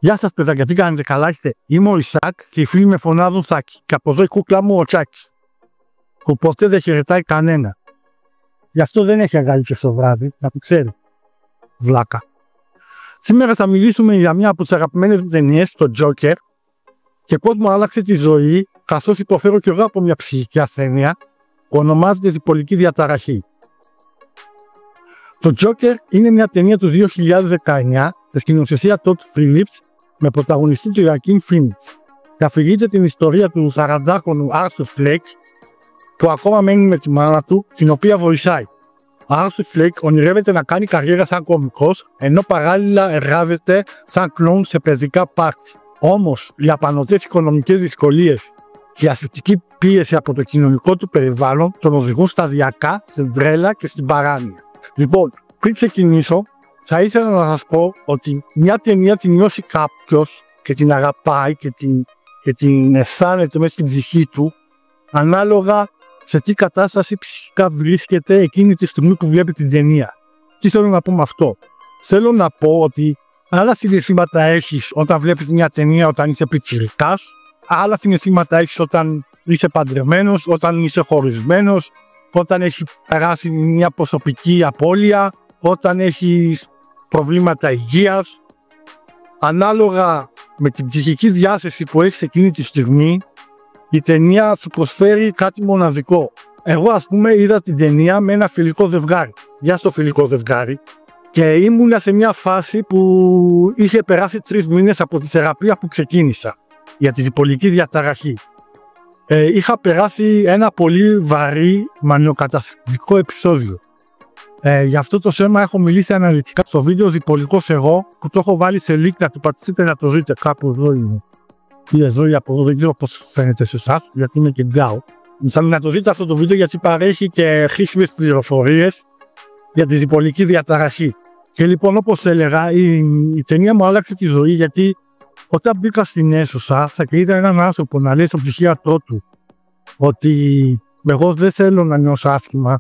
Γεια σας παιδάκια, τι κάνετε, καλά είστε? Είμαι ο Ισάκ και οι φίλοι με φωνάζουν Σάκη. Και από εδώ η κούκλα μου ο Τσάκης, που ποτέ δεν χαιρετάει κανένα. Γι' αυτό δεν έχει αγκαλίτσε στο βράδυ, να το ξέρει. Βλάκα. Σήμερα θα μιλήσουμε για μια από τις αγαπημένες μου ταινίες, το Joker, και πώς μου άλλαξε τη ζωή, καθώς υποφέρω κι εγώ από μια ψυχική ασθένεια που ονομάζεται διπολική διαταραχή. Το Joker είναι μια ταινία του 2019 στη σκηνοθεσία Todd Phillips με πρωταγωνιστή του Joaquin Phoenix. Και αφηγείται την ιστορία του 40χρονου Arthur Fleck που ακόμα μένει με τη μάνα του, την οποία βοηθάει. Ο Arthur Fleck ονειρεύεται να κάνει καριέρα σαν κωμικός, ενώ παράλληλα εργάζεται σαν κλόουν σε παιδικά πάρτι. Όμως, οι απανωτές οικονομικές δυσκολίες και η ασφυκτική πίεση από το κοινωνικό του περιβάλλον τον οδηγούν σταδιακά στην τρέλα και στην παράνοια. Λοιπόν, πριν ξεκινήσω, θα ήθελα να σας πω ότι μια ταινία την νιώσει κάποιος και την αγαπάει και την αισθάνεται μέσα στην ψυχή του, ανάλογα σε τι κατάσταση ψυχικά βρίσκεται εκείνη τη στιγμή που βλέπει την ταινία. Τι θέλω να πω με αυτό? Θέλω να πω ότι άλλα συναισθήματα έχεις όταν βλέπεις μια ταινία όταν είσαι πιτσιρικάς, άλλα συναισθήματα έχεις όταν είσαι παντρεμένος, όταν είσαι χωρισμένος, όταν έχει περάσει μια προσωπική απώλεια, όταν έχεις προβλήματα υγείας. Ανάλογα με την ψυχική διάθεση που έχεις εκείνη τη στιγμή, η ταινία σου προσφέρει κάτι μοναδικό. Εγώ, ας πούμε, είδα την ταινία με ένα φιλικό ζευγάρι. Γεια στο φιλικό ζευγάρι. Και ήμουνα σε μια φάση που είχε περάσει 3 μήνες από τη θεραπεία που ξεκίνησα για τη διπολική διαταραχή. Είχα περάσει ένα πολύ βαρύ μανιοκαταστροφικό επεισόδιο. Γι' αυτό το θέμα έχω μιλήσει αναλυτικά στο βίντεο Διπολικός Εγώ, που το έχω βάλει σε link να το πατήσετε να το δείτε. Κάπου εδώ είναι. Ή εδώ ή από εδώ, δεν ξέρω πώς φαίνεται σε εσάς, γιατί είναι και γκάου. Θα να το δείτε αυτό το βίντεο γιατί παρέχει και χρήσιμες πληροφορίες για τη διπολική διαταραχή. Και λοιπόν, όπως έλεγα, η ταινία μου άλλαξε τη ζωή, γιατί όταν μπήκα στην αίθουσα και είδα έναν άνθρωπο να λέει στον ψυχίατρό του ότι εγώ δεν θέλω να νιώσω άσχημα,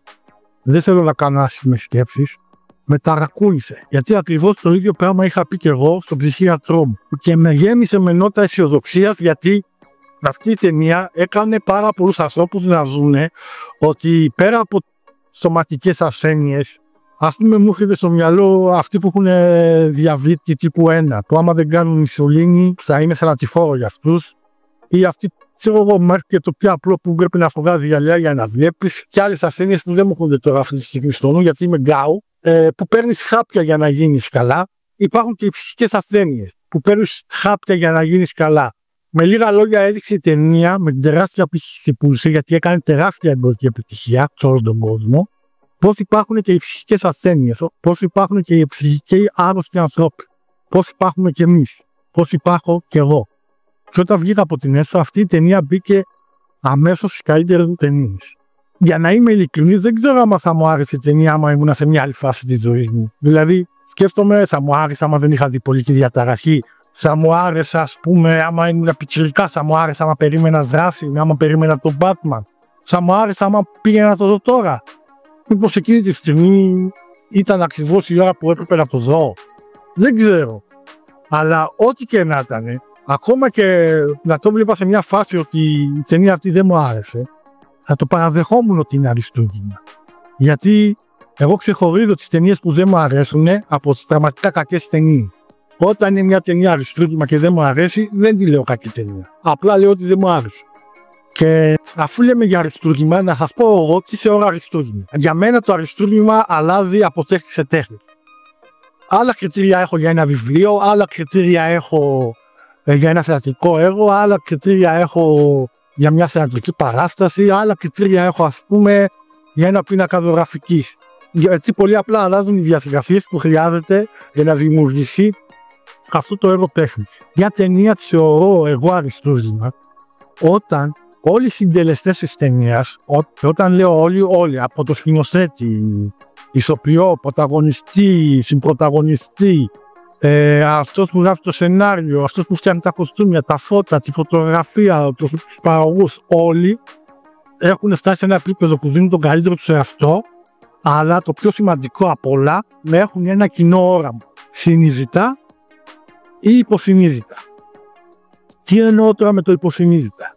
δεν θέλω να κάνω άσχημες σκέψεις, με ταρακούνησε. Γιατί ακριβώς το ίδιο πράγμα είχα πει και εγώ στον ψυχίατρό μου. Και με γέμισε με νότα αισιοδοξίας, γιατί αυτή η ταινία έκανε πάρα πολλούς ανθρώπους να δούνε ότι πέρα από σωματικές ασθένειες, ας πούμε, μου έρχεται στο μυαλό αυτοί που έχουν διαβήτη τύπου 1, που άμα δεν κάνουν ινσουλίνη θα είναι θανατηφόρο για αυτούς, ή αυτοί, ξέρω εγώ, μέχρι και το πιο απλό που πρέπει να φοβάζει γυαλιά για να βλέπεις, και άλλες ασθένειες που δεν μου έρχονται τώρα αυτή τη στιγμή στο νου, γιατί είμαι γκάου, που παίρνεις χάπια για να γίνεις καλά. Υπάρχουν και οι ψυχικές ασθένειες που παίρνεις χάπια για να γίνεις καλά. Με λίγα λόγια, έδειξε η ταινία με την τεράστια πίστη που είχε, γιατί έκανε τεράστια εμπορική επιτυχία σε όλο τον κόσμο, πώς υπάρχουν και οι ψυχικές ασθένειες, πώς υπάρχουν και οι ψυχικοί άρρωστοι ανθρώποι, πώς υπάρχουμε κι εμείς, πώς υπάρχω κι εγώ. Και όταν βγήκα από την αίθουσα, αυτή η ταινία μπήκε αμέσως στις καλύτερες μου ταινίες. Για να είμαι ειλικρινής, δεν ξέρω άμα θα μου άρεσε η ταινία άμα ήμουν σε μια άλλη φάση της ζωής μου. Δηλαδή, σκέφτομαι, θα μου άρεσε άμα δεν είχα διπολική διαταραχή, θα μου άρεσε, ας πούμε, άμα ήμουν πιτσιρικά, θα μου άρεσε άμα περίμενα δράση, άμα περίμενα τον Batman, θα μου άρεσε άμα πήγαινα να το δω τώρα. Μήπως εκείνη τη στιγμή ήταν ακριβώς η ώρα που έπρεπε να το δω. Δεν ξέρω. Αλλά ό,τι και να ήταν, ακόμα και να το βλέπα σε μια φάση ότι η ταινία αυτή δεν μου άρεσε, θα το παραδεχόμουν ότι είναι αριστούργημα. Γιατί εγώ ξεχωρίζω τις ταινίες που δεν μου αρέσουν από τις πραγματικά κακές ταινίες. Όταν είναι μια ταινία αριστούργημα και δεν μου αρέσει, δεν τη λέω κακή ταινία. Απλά λέω ότι δεν μου άρεσε. Και αφού λέμε για αριστούργημα, να σας πω εγώ τι θεωρώ αριστούργημα. Για μένα το αριστούργημα αλλάζει από τέχνη σε τέχνη. Άλλα κριτήρια έχω για ένα βιβλίο, άλλα κριτήρια έχω για ένα θεατρικό έργο, άλλα κριτήρια έχω για μια θεατρική παράσταση, άλλα κριτήρια έχω, ας πούμε, για ένα πίνακα ζωγραφικής. Έτσι πολύ απλά αλλάζουν οι διαδικασίες που χρειάζεται για να δημιουργηθεί αυτό το έργο τέχνης. Μια ταινία τη θεωρώ εγώ αριστούργημα όταν όλοι οι συντελεστές της ταινίας, όταν λέω όλοι, από το σκηνοθέτη, ηθοποιό, πρωταγωνιστή, συμπρωταγωνιστή, αυτός που γράφει το σενάριο, αυτός που φτιάχνει τα κοστούμια, τα φώτα, τη φωτογραφία, τους παραγωγούς, όλοι έχουν φτάσει σε ένα επίπεδο που δίνουν τον καλύτερο τους εαυτό, αλλά το πιο σημαντικό απ' όλα, να έχουν ένα κοινό όραμα. Συνειδητά ή υποσυνείδητα. Τι εννοώ τώρα με το υποσυνείδητα?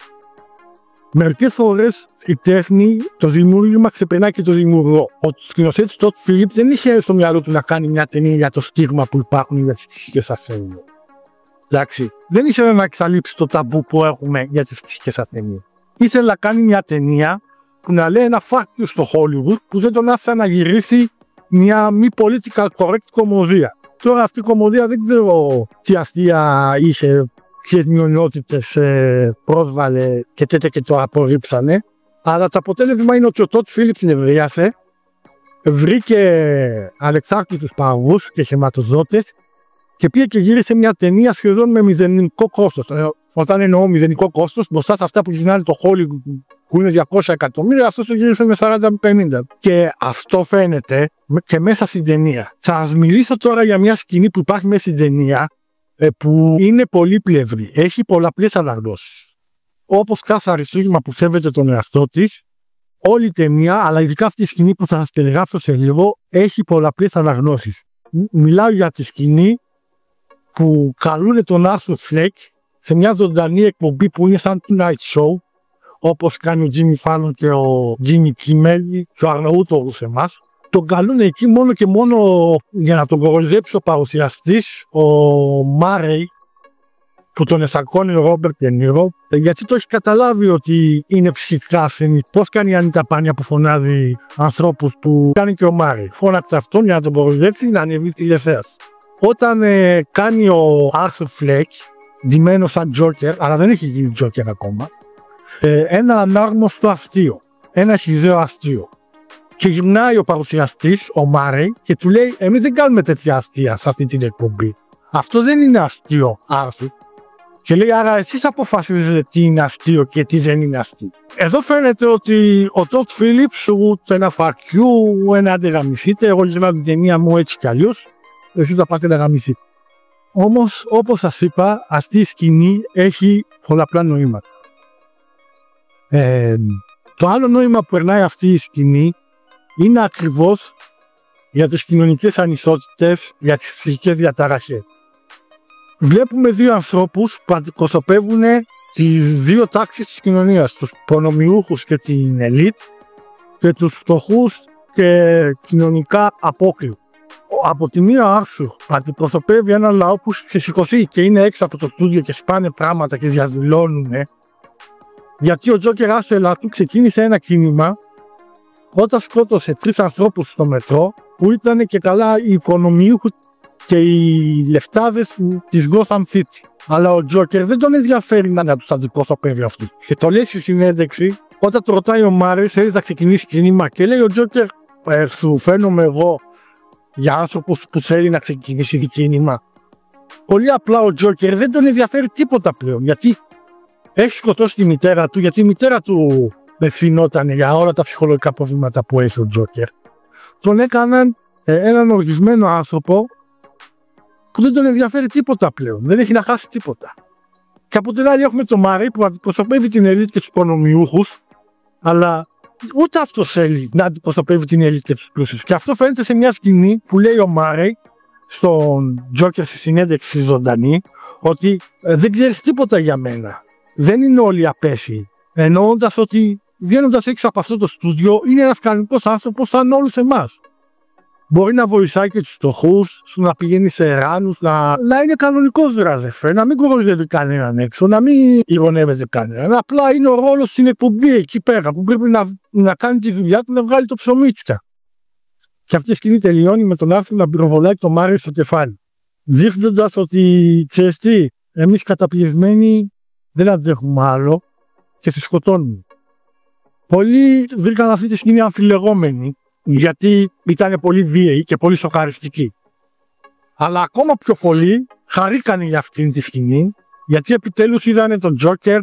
Μερικές φορές η τέχνη, το δημιούργημα ξεπερνάει και το δημιουργό. Ο σκηνοθέτης Τότ Φίλιπς δεν είχε στο μυαλό του να κάνει μια ταινία για το στίγμα που υπάρχουν για τις ψυχικές ασθένειες. Εντάξει, δεν ήθελε να εξαλείψει το ταμπού που έχουμε για τις ψυχικές ασθένειες. Ήθελε να κάνει μια ταινία που να λέει ένα fuck you στο Hollywood που δεν τον άφησε να γυρίσει μια μη political correct κομμωδία. Τώρα αυτή η κομμωδία δεν ξέρω τι αστεία είχε, ποιες μειονότητες πρόσβαλε και τέτοια και το απορρίψανε. Αλλά το αποτέλεσμα είναι ότι ο Τότ Φίλιπς νευρίασε, βρήκε ανεξάρτητους παραγωγούς και χρηματοδότες και πήγε και γύρισε μια ταινία σχεδόν με μηδενικό κόστος. Όταν εννοώ μηδενικό κόστος, μπροστά σε αυτά που γυρνάνε το Hollywood που είναι 200 εκατομμύρια, αυτό το γύρισε με 40-50. Και αυτό φαίνεται και μέσα στην ταινία. Θα σας μιλήσω τώρα για μια σκηνή που υπάρχει μέσα στην ταινία που είναι πολύπλευρη. Έχει πολλαπλές αναγνώσεις. Όπως κάθε αριστούργημα που σέβεται τον εαυτό της, όλη η ταινία, αλλά ειδικά αυτή η σκηνή που θα σας περιγράψω σε λίγο, έχει πολλαπλές αναγνώσεις. Μιλάω για τη σκηνή που καλούν τον Άρθουρ Φλεκ σε μια ζωντανή εκπομπή που είναι σαν Tonight Show, όπως κάνει ο Τζίμι Φάλλον και ο Τζίμι Κίμελ και ο Αρναούτογλου σε εμάς. Τον καλούν εκεί μόνο και μόνο για να τον κοροϊδέψει ο παρουσιαστής, ο Μάρεϊ, που τον εσακώνει ο Ρόμπερτ Ντε Νίρο, γιατί το έχει καταλάβει ότι είναι ψυχικά ασθενή. Πώς κάνει η Ανίτα Πάνια που φωνάζει ανθρώπους που κάνει και ο Μάρεϊ? Φώναξε αυτόν για να τον κοροϊδέψει να ανεβεί τηλεθέαση. Όταν κάνει ο Άρθουρ Φλεκ, ντυμένος σαν Τζόκερ, αλλά δεν έχει γίνει Τζόκερ ακόμα, ένα ανάγνωστο αστείο, ένα χυζαίο αστείο. Και γυμνάει ο παρουσιαστής, ο Μάρεϊ, και του λέει: εμείς δεν κάνουμε τέτοια αστεία σε αυτή την εκπομπή. Αυτό δεν είναι αστείο, Άρθουρ. Και λέει: άρα εσείς αποφασίζετε τι είναι αστείο και τι δεν είναι αστείο. Εδώ φαίνεται ότι ο Τότ Φίλιπς, ούτε ένα φακιού, ένα άντε γαμηθείτε, εγώ γυρνάω την ταινία μου έτσι κι αλλιώς, εσείς θα πάτε να γαμηθείτε. Όμως, όπως σας είπα, αυτή η σκηνή έχει πολλαπλά νοήματα. Το άλλο νόημα που περνάει αυτή η σκηνή είναι ακριβώς για τις κοινωνικές ανισότητες, για τις ψυχικές διαταραχές. Βλέπουμε δύο ανθρώπους που αντιπροσωπεύουν τις δύο τάξεις της κοινωνίας, τους προνομιούχους και την ελίτ και τους φτωχούς και κοινωνικά απόκριους. Από τη μία, ο Άρθουρ αντιπροσωπεύει ένα λαό που έχει ξεσηκωθεί και είναι έξω από το στούντιο και σπάνε πράγματα και διαδηλώνουν, γιατί ο Τζόκερ Άσελα του ξεκίνησε ένα κίνημα όταν σκότωσε 3 ανθρώπους στο μετρό που ήταν και καλά οι οικονομιούχοι και οι λεφτάδες της Gotham City. Αλλά ο Τζόκερ δεν τον ενδιαφέρει να τους αντιπροσωπεύει αυτούς. Και το λέει στη συνέντευξη, όταν το ρωτάει ο Μάρεϊ, θέλει να ξεκινήσει κίνημα, και λέει ο Τζόκερ: σου φαίνομαι εγώ για άνθρωπος που θέλει να ξεκινήσει κίνημα? Πολύ απλά ο Τζόκερ δεν τον ενδιαφέρει τίποτα πλέον, γιατί έχει σκοτώσει τη μητέρα του, γιατί η μητέρα του ευθυνόταν για όλα τα ψυχολογικά προβλήματα που έχει ο Τζόκερ. Τον έκαναν έναν οργισμένο άνθρωπο που δεν τον ενδιαφέρει τίποτα πλέον, δεν έχει να χάσει τίποτα. Και από την άλλη έχουμε τον Μάρεϊ που αντιπροσωπεύει την ελίτ και τους προνομιούχους, αλλά ούτε αυτό θέλει να αντιπροσωπεύει την ελίτ και τους πλούσιους. Και αυτό φαίνεται σε μια σκηνή που λέει ο Μάρεϊ στον Τζόκερ στη συνέντευξη ζωντανή, ότι δεν ξέρεις τίποτα για μένα. Δεν είναι όλοι απέσιοι. Εννοώντας ότι βγαίνοντας έξω από αυτό το στούντιο είναι ένας κανονικός άνθρωπος σαν όλους εμάς. Μπορεί να βοηθάει και τους φτωχούς, να πηγαίνει σε εράνους, να είναι κανονικός δράζεφε, να μην κοροϊδεύει κανέναν έξω, να μην ηρωνεύεται κανέναν. Απλά είναι ο ρόλος στην εκπομπή εκεί πέρα που πρέπει να κάνει τη δουλειά του, να βγάλει το ψωμίτσικα. Και αυτή η σκηνή τελειώνει με τον Άρθουρ να πυροβολάει το Μάρεϊ στο κεφάλι. Δείχνοντας ότι, ξέρεις τι, εμείς καταπιεσμένοι δεν αντέχουμε άλλο και σε σκοτώνουμε. Πολλοί βρήκαν αυτή τη σκηνή αμφιλεγόμενη, γιατί ήταν πολύ βίαιη και πολύ σοκαριστική. Αλλά ακόμα πιο πολλοί χαρήκανε για αυτήν τη σκηνή, γιατί επιτέλους είδανε τον Τζόκερ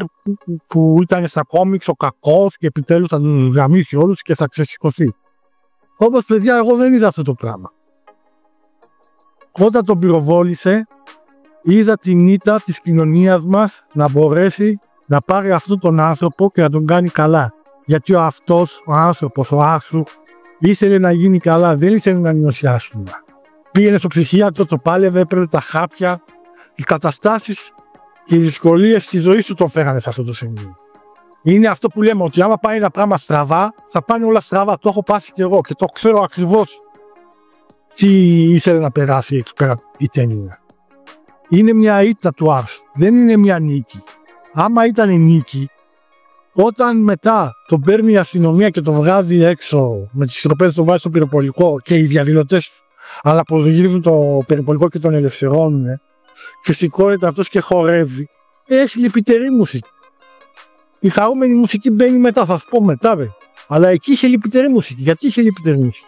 που ήταν στα κόμιξ ο κακός και επιτέλους θα τον γαμίσει όλους και θα ξεσηκωθεί. Όπως παιδιά, εγώ δεν είδα αυτό το πράγμα. Όταν τον πυροβόλησε, είδα την ήττα της κοινωνίας μας να μπορέσει να πάρει αυτόν τον άνθρωπο και να τον κάνει καλά. Γιατί αυτός ο άνθρωπος, ο Άρθουρ, ήθελε να γίνει καλά, δεν ήθελε να νιώσει άσχημα. Πήγαινε στο ψυχίατρο, το πάλευε, έπαιρνε τα χάπια, οι καταστάσεις και οι δυσκολίες της ζωής του τον φέρανε σε αυτό το σημείο. Είναι αυτό που λέμε, ότι άμα πάει ένα πράγμα στραβά, θα πάνε όλα στραβά. Το έχω πάσει κι εγώ και το ξέρω ακριβώς τι ήθελε να περάσει εκεί πέρα η ταινία. Είναι μια ήττα του Άρθ, δεν είναι μια νίκη. Άμα ήταν η νίκη, όταν μετά τον παίρνει η αστυνομία και τον βγάζει έξω με τις τροπές, τον βάζει στο περιπολικό και οι διαδηλωτές αναποδογυρίζουν το περιπολικό και τον ελευθερώνουν και σηκώνεται αυτός και χορεύει, έχει λυπητερή μουσική. Η χαρούμενη μουσική μπαίνει μετά, θα σου πω μετά, αλλά εκεί είχε λυπητερή μουσική. Γιατί είχε λυπητερή μουσική?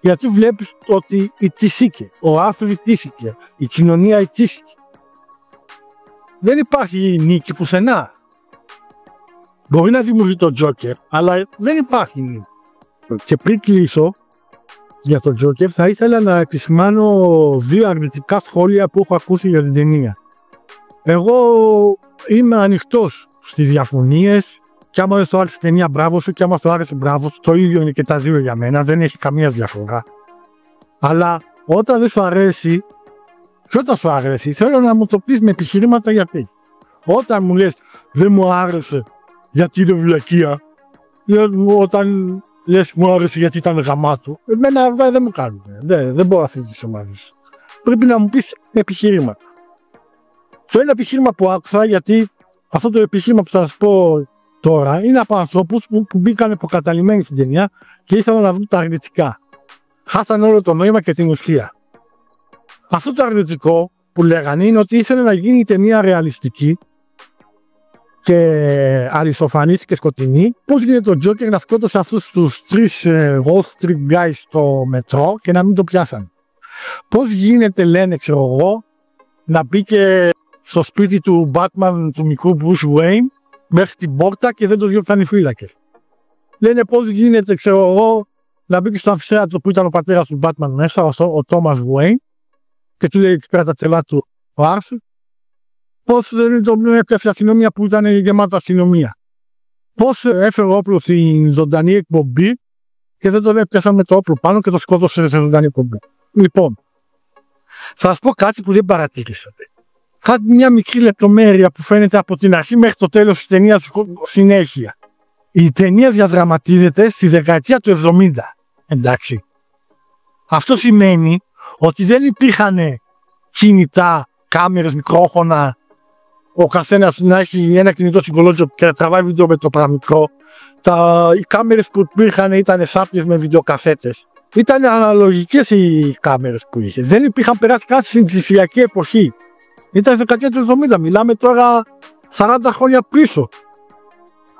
Γιατί βλέπεις ότι ηττήσηκε, ο Άρθουρ ηττήθηκε, η κοινωνία ηττήθηκε. Δεν υπάρχει νίκη πουθενά. Μπορεί να δημιουργεί τον Τζόκερ, αλλά δεν υπάρχει νίκη. Και πριν κλείσω για τον Τζόκερ, θα ήθελα να επισημάνω 2 αρνητικά σχόλια που έχω ακούσει για την ταινία. Εγώ είμαι ανοιχτός στις διαφωνίες, και άμα δεν σου άρεσε η ταινία, μπράβο σου, και άμα σου άρεσε, μπράβο σου. Το ίδιο είναι και τα δύο για μένα, δεν έχει καμία διαφορά. Αλλά όταν δεν σου αρέσει, και όταν σου αρέσει, θέλω να μου το πεις με επιχειρήματα γιατί. Όταν μου λες δεν μου άρεσε γιατί είναι βλακεία, όταν λες μου άρεσε γιατί ήταν γαμάτου, εμένα δεν μου κάνουν. Δεν μπορώ να συζητήσω μαζί σου. Πρέπει να μου πεις επιχειρήματα. Το ένα επιχείρημα που άκουσα, γιατί αυτό το επιχείρημα που θα σας πω τώρα είναι από ανθρώπους που μπήκαν υποκαταλημμένοι στην ταινία και ήθελαν να βρουν τα αρνητικά. Χάσαν όλο το νόημα και την ουσία. Αυτό το αρνητικό που λέγανε είναι ότι ήθελε να γίνει η ταινία ρεαλιστική και αριστοφανής και σκοτεινή. Πώς γίνεται ο Τζόκερ να σκότωσε αυτούς τους 3 Wall Street guys στο μετρό και να μην το πιάσαν? Πώς γίνεται, λένε, ξέρω εγώ, να μπήκε στο σπίτι του Batman του μικρού Bruce Wayne μέχρι την πόρτα και δεν το διώξαν οι φύλακες? Λένε πώς γίνεται, ξέρω εγώ, να μπήκε στο αμφισέατρο που ήταν ο πατέρας του Batman μέσα, ο Thomas Wayne, και του λέει εκεί πέρα τα τρελά του ο Άρθουρ. Πώς δεν τον έπιασε η αστυνομία που ήταν γεμάτο αστυνομία? Πώς έφερε όπλο στην ζωντανή εκπομπή και δεν τον έπιασαν με το όπλο πάνω και το σκότωσε σε ζωντανή εκπομπή? Λοιπόν, θα σας πω κάτι που δεν παρατήρησατε. Μια μικρή λεπτομέρεια που φαίνεται από την αρχή μέχρι το τέλος της ταινίας συνέχεια. Η ταινία διαδραματίζεται στη δεκαετία του 70. Εντάξει. Αυτό σημαίνει ότι δεν υπήρχαν κινητά, κάμερες, μικρόφωνα, ο καθένας να έχει ένα κινητό συγκολότσιο και να τραβάει βίντεο με το παραμικρό. Οι κάμερες που υπήρχαν ήταν σάπιες με βιντεοκασέτες. Ήταν αναλογικές οι κάμερες που είχε. Δεν υπήρχαν περάσει κάτι στην ψηφιακή εποχή. Ήταν στη δεκαετία του 70, μιλάμε τώρα 40 χρόνια πίσω.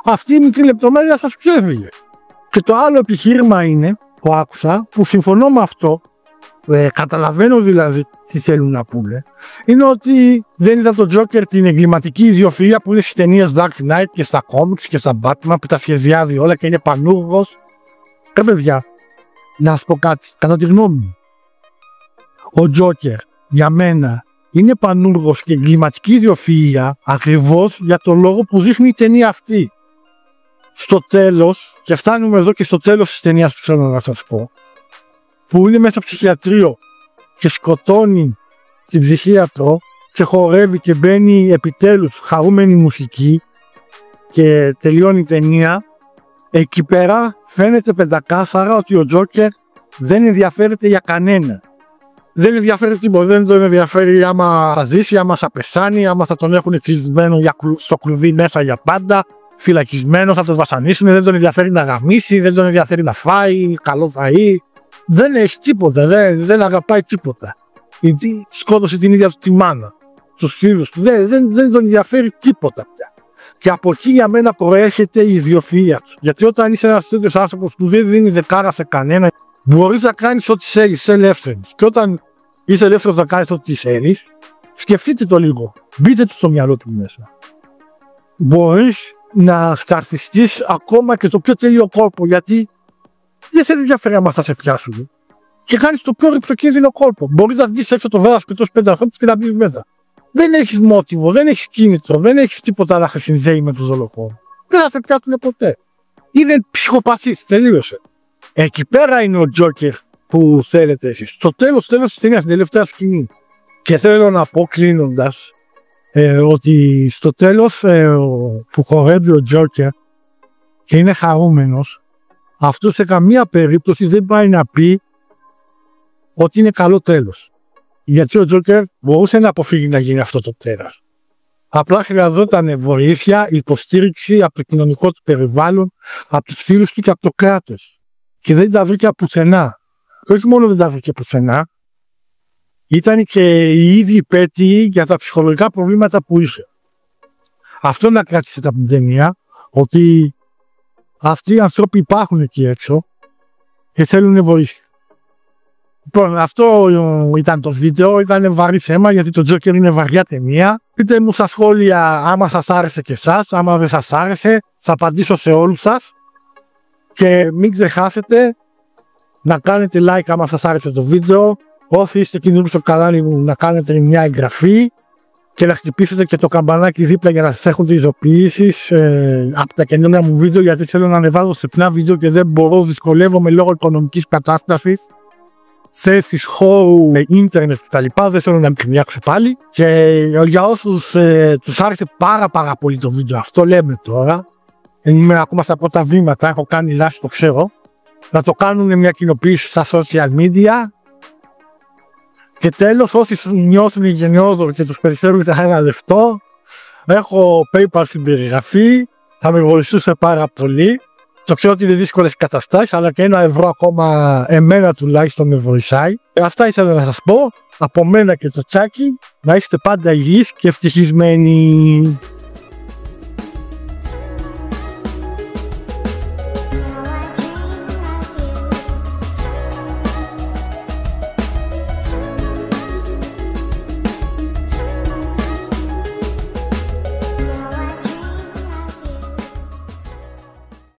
Αυτή η μικρή λεπτομέρεια σας ξέφυγε. Και το άλλο επιχείρημα είναι, που άκουσα, που συμφωνώ με αυτό, καταλαβαίνω δηλαδή τι θέλουν να πούνε, είναι ότι δεν είδα τον Joker την εγκληματική ιδιοφυΐα που είναι στις ταινίες Dark Knight και στα comics και στα Batman που τα σχεδιάζει όλα και είναι πανούργος. Παιδιά, να σας πω κάτι, κατά τη γνώμη μου, ο Joker για μένα είναι πανούργος και εγκληματική ιδιοφυΐα ακριβώς για το λόγο που δείχνει η ταινία αυτή. Στο τέλος, και φτάνουμε εδώ και στο τέλος της ταινίας που θέλω να σας πω, που είναι μέσα στο ψυχιατρίο και σκοτώνει την ψυχίατρο και χορεύει και μπαίνει επιτέλους χαρούμενη μουσική και τελειώνει η ταινία, εκεί πέρα φαίνεται πεντακάθαρα ότι ο Τζόκερ δεν ενδιαφέρεται για κανένα. Δεν ενδιαφέρει τίποτα, δεν τον ενδιαφέρει άμα θα ζήσει, άμα θα πεθάνει, άμα θα τον έχουν κλεισμένο στο κλουβί μέσα για πάντα, φυλακισμένο, θα τον βασανίσουν, δεν τον ενδιαφέρει να γαμίσει, δεν τον ενδιαφέρει να φάει, καλό φαΐ. Δεν έχει τίποτα, δεν αγαπάει τίποτα. Γιατί σκότωσε την ίδια του τη μάνα, τους φίλους του, δεν τον ενδιαφέρει τίποτα πια. Και από εκεί για μένα προέρχεται η ιδιοφυΐα του. Γιατί όταν είσαι ένας τέτοιος άνθρωπος που δεν δίνει δεκάρα σε κανένα, μπορείς να κάνεις ό,τι θέλεις, είσαι ελεύθερος. Και όταν είσαι ελεύθερος να κάνεις ό,τι θέλεις, σκεφτείτε το λίγο. Μπείτε του στο μυαλό του μέσα. Μπορείς να σκαρφιστείς ακόμα και το πιο τέλειο κόλπο, γιατί δεν σε ενδιαφέρει άμα θα σε πιάσουν. Και κάνεις το πιο ρηψοκίνδυνο κόλπο. Μπορείς να βγεις έξω το βράδυ σπιτός 5 ανθρώπους και να μπεις μέσα. Δεν έχεις μότιβο, δεν έχεις κίνητρο, δεν έχεις τίποτα να συνδέει με τον δολοφόνο. Δεν θα σε πιάσουν ποτέ. Είναι ψυχοπαθής, τελείωσε. Εκεί πέρα είναι ο Τζόκερ που θέλετε εσείς. Στο τέλος της ταινίας, στην τελευταία σκηνή. Και θέλω να πω κλείνοντας ότι στο τέλος που χορεύει ο Τζόκερ και είναι χαρούμενος, αυτό σε καμία περίπτωση δεν πάει να πει ότι είναι καλό τέλος. Γιατί ο Τζόκερ μπορούσε να αποφύγει να γίνει αυτό το τέρας. Απλά χρειαζόταν βοήθεια, υποστήριξη από το κοινωνικό του περιβάλλον, από τους φίλους του και από το κράτος. Και δεν τα βρήκε πουθενά. Όχι μόνο δεν τα βρήκε πουθενά, ήταν και οι ίδιοι υπέτειοι για τα ψυχολογικά προβλήματα που είχε. Αυτό να κράτησε από την ταινία, ότι αυτοί οι άνθρωποι υπάρχουν εκεί έξω και θέλουν βοήθεια. Λοιπόν, αυτό ήταν το βίντεο, ήταν βαρύ θέμα γιατί το Joker είναι βαριά ταινία. Πείτε μου στα σχόλια άμα σας άρεσε και εσάς, άμα δεν σας άρεσε, θα απαντήσω σε όλους σας. Και μην ξεχάσετε να κάνετε like άμα σας άρεσε το βίντεο. Όσοι είστε καινούριοι στο κανάλι μου, να κάνετε μια εγγραφή και να χτυπήσετε και το καμπανάκι δίπλα για να σας έχουν τις ειδοποιήσεις από τα καινούργια μου βίντεο, γιατί θέλω να ανεβάζω συχνά βίντεο και δεν μπορώ, δυσκολεύομαι λόγω οικονομικής κατάστασης, θέσεις χώρου, ίντερνετ κτλ. Δεν θέλω να μικρινιάξω πάλι. Και για όσους τους άρεσε πάρα πολύ το βίντεο αυτό, λέμε τώρα, είμαι ακόμα στα πρώτα βήματα, έχω κάνει λάθη, το ξέρω, να το κάνουν μια κοινοποίηση στα social media. Και τέλος, όσοι νιώθουν γενναιόδωρο και τους περισσότερους ένα λεφτό, έχω PayPal στην περιγραφή, θα με βοηθούσε πάρα πολύ. Το ξέρω ότι είναι δύσκολες καταστάσεις, αλλά και €1 ακόμα εμένα τουλάχιστον με βοηθάει. Αυτά ήθελα να σας πω, από μένα και το Τσάκι, να είστε πάντα υγιείς και ευτυχισμένοι.